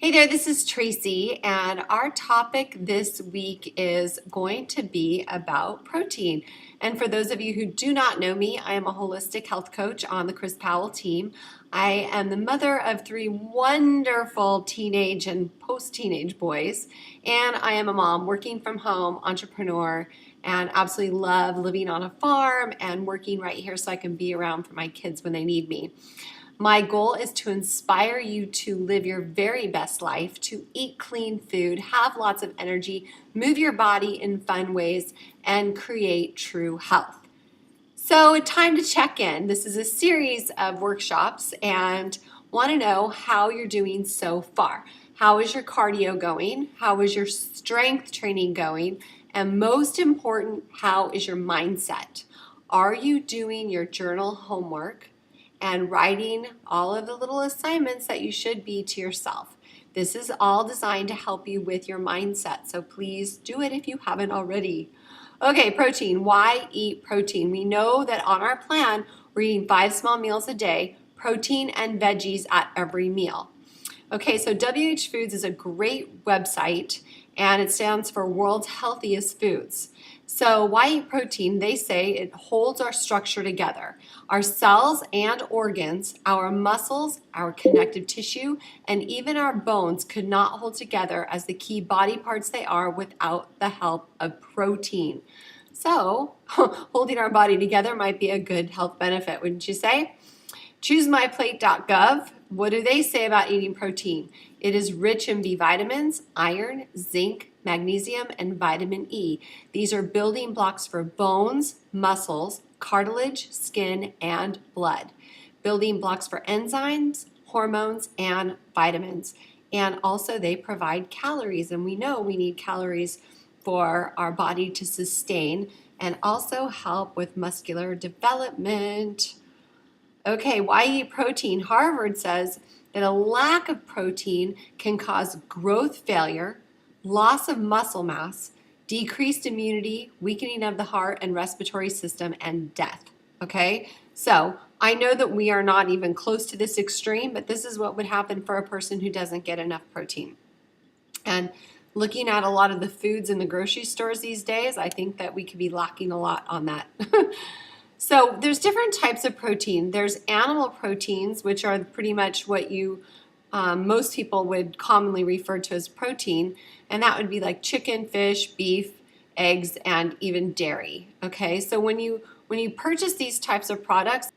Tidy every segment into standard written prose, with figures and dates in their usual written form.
Hey there, this is Tracy, and our topic this week is going to be about protein. And for those of you who do not know me, I am a holistic health coach on the Powell team. I am the mother of three wonderful teenage and post-teenage boys, and I am a mom working from home, entrepreneur, and absolutely love living on a farm and working right here so I can be around for my kids when they need me. My goal is to inspire you to live your very best life, to eat clean food, have lots of energy, move your body in fun ways, and create true health. So, time to check in. This is a series of workshops and want to know how you're doing so far. How is your cardio going? How is your strength training going? And most important, how is your mindset? Are you doing your journal homework and writing all of the little assignments that you should be to yourself? This is all designed to help you with your mindset, so please do it if you haven't already. Okay, protein. Why eat protein? We know that on our plan, we're eating 5 small meals a day, protein and veggies at every meal. Okay, so WH Foods is a great website, and it stands for World's Healthiest Foods. So why eat protein? They say it holds our structure together. Our cells and organs, our muscles, our connective tissue, and even our bones could not hold together as the key body parts they are without the help of protein. So holding our body together might be a good health benefit, wouldn't you say? ChooseMyPlate.gov, what do they say about eating protein? It is rich in B vitamins, iron, zinc, magnesium, and vitamin E. These are building blocks for bones, muscles, cartilage, skin, and blood. Building blocks for enzymes, hormones, and vitamins. And also they provide calories, and we know we need calories for our body to sustain and also help with muscular development. Okay, why eat protein? Harvard says that a lack of protein can cause growth failure, loss of muscle mass, decreased immunity, weakening of the heart and respiratory system, and death. Okay, so I know that we are not even close to this extreme, but this is what would happen for a person who doesn't get enough protein. And looking at a lot of the foods in the grocery stores these days, I think that we could be lacking a lot on that. So there's different types of protein. There's animal proteins, which are pretty much what most people would commonly refer to as protein, and that would be like chicken, fish, beef, eggs, and even dairy. Okay, so when you purchase these types of products,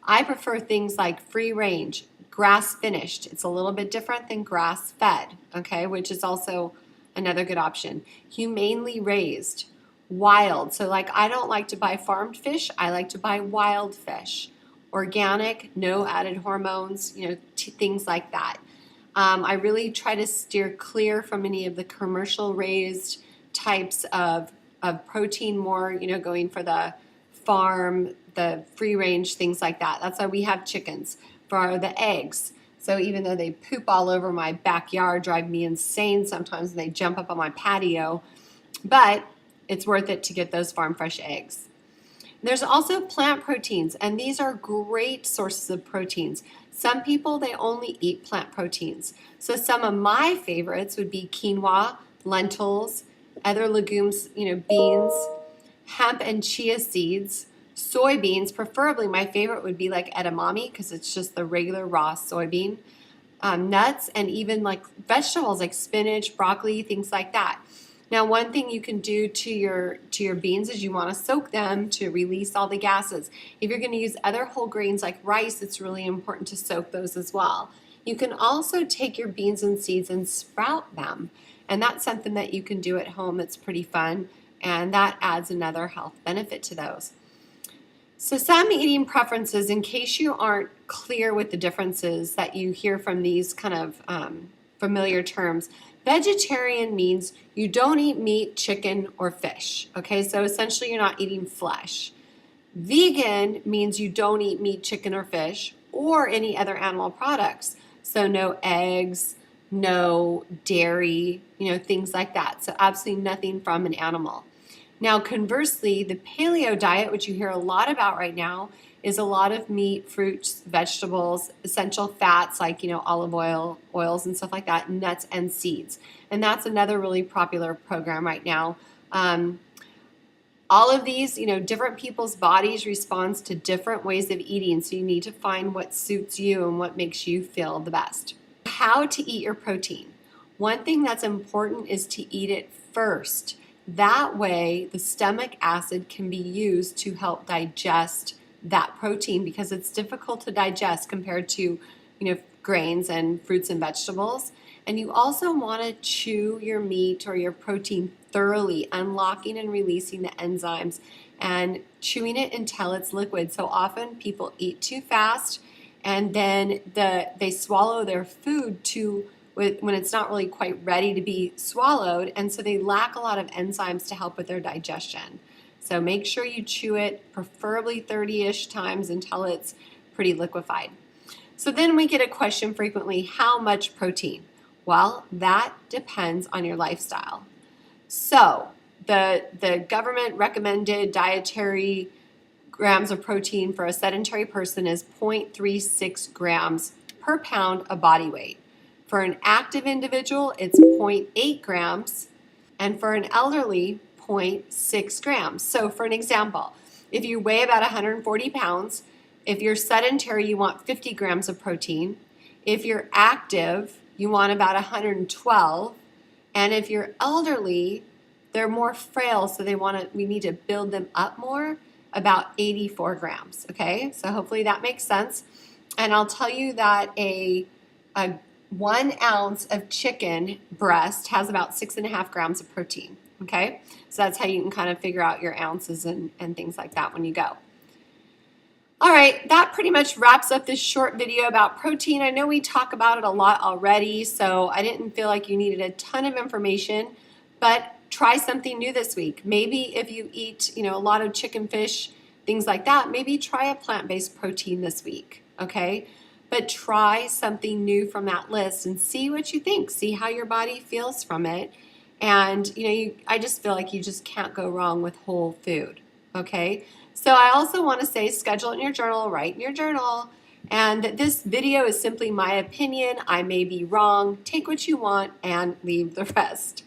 I prefer things like free range, grass finished. It's a little bit different than grass fed, okay, which is also another good option. Humanely raised, wild. So like I don't like to buy farmed fish. I like to buy wild fish. Organic, no added hormones, things like that. I really try to steer clear from any of the commercial raised types of protein, more, going for the farm, the free range, things like that. That's why we have chickens. For the eggs, so even though they poop all over my backyard, drive me insane sometimes, and they jump up on my patio, but it's worth it to get those farm fresh eggs. There's also plant proteins, and these are great sources of proteins. Some people, they only eat plant proteins. So some of my favorites would be quinoa, lentils, other legumes, beans, hemp and chia seeds, soybeans. Preferably my favorite would be like edamame because it's just the regular raw soybean, nuts, and even like vegetables like spinach, broccoli, things like that. Now, one thing you can do to your beans is you want to soak them to release all the gases. If you're going to use other whole grains like rice, it's really important to soak those as well. You can also take your beans and seeds and sprout them, and that's something that you can do at home. It's pretty fun, and that adds another health benefit to those. So some eating preferences, in case you aren't clear with the differences that you hear from these kind of familiar terms. Vegetarian means you don't eat meat, chicken, or fish. Okay, so essentially you're not eating flesh. Vegan means you don't eat meat, chicken, or fish, or any other animal products. So no eggs, no dairy, things like that. So absolutely nothing from an animal. Now, conversely, the paleo diet, which you hear a lot about right now, is a lot of meat, fruits, vegetables, essential fats like, olive oil, oils and stuff like that, nuts and seeds. And that's another really popular program right now. All of these, different people's bodies responds to different ways of eating. So you need to find what suits you and what makes you feel the best. How to eat your protein. One thing that's important is to eat it first. That way, the stomach acid can be used to help digest that protein because it's difficult to digest compared to, grains and fruits and vegetables. And you also want to chew your meat or your protein thoroughly, unlocking and releasing the enzymes and chewing it until it's liquid. So often people eat too fast and then they swallow their food when it's not really quite ready to be swallowed, and so they lack a lot of enzymes to help with their digestion. So make sure you chew it, preferably 30-ish times until it's pretty liquefied. So then we get a question frequently, how much protein? Well, that depends on your lifestyle. So the government recommended dietary grams of protein for a sedentary person is 0.36 grams per pound of body weight. For an active individual, it's 0.8 grams, and for an elderly, 0.6 grams. So for an example, if you weigh about 140 pounds, if you're sedentary, you want 50 grams of protein. If you're active, you want about 112. And if you're elderly, they're more frail, so we need to build them up more, about 84 grams, okay? So hopefully that makes sense. And I'll tell you that a 1 ounce of chicken breast has about 6.5 grams of protein, okay? So that's how you can kind of figure out your ounces and things like that when you go. All right, that pretty much wraps up this short video about protein. I know we talk about it a lot already, so I didn't feel like you needed a ton of information, but try something new this week. Maybe if you eat, a lot of chicken, fish, things like that, maybe try a plant-based protein this week, okay? But try something new from that list and see what you think. See how your body feels from it. And, I just feel like you just can't go wrong with whole food, okay? So I also want to say schedule it in your journal, write in your journal, and that this video is simply my opinion. I may be wrong. Take what you want and leave the rest.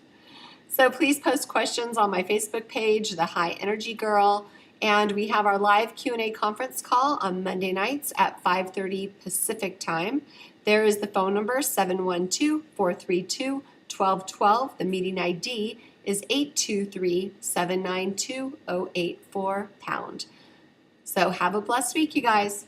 So please post questions on my Facebook page, The High Energy Girl, and we have our live Q&A conference call on Monday nights at 5:30 Pacific time. There is the phone number 712-432-1212. The meeting ID is 823-792-084#. So have a blessed week, you guys.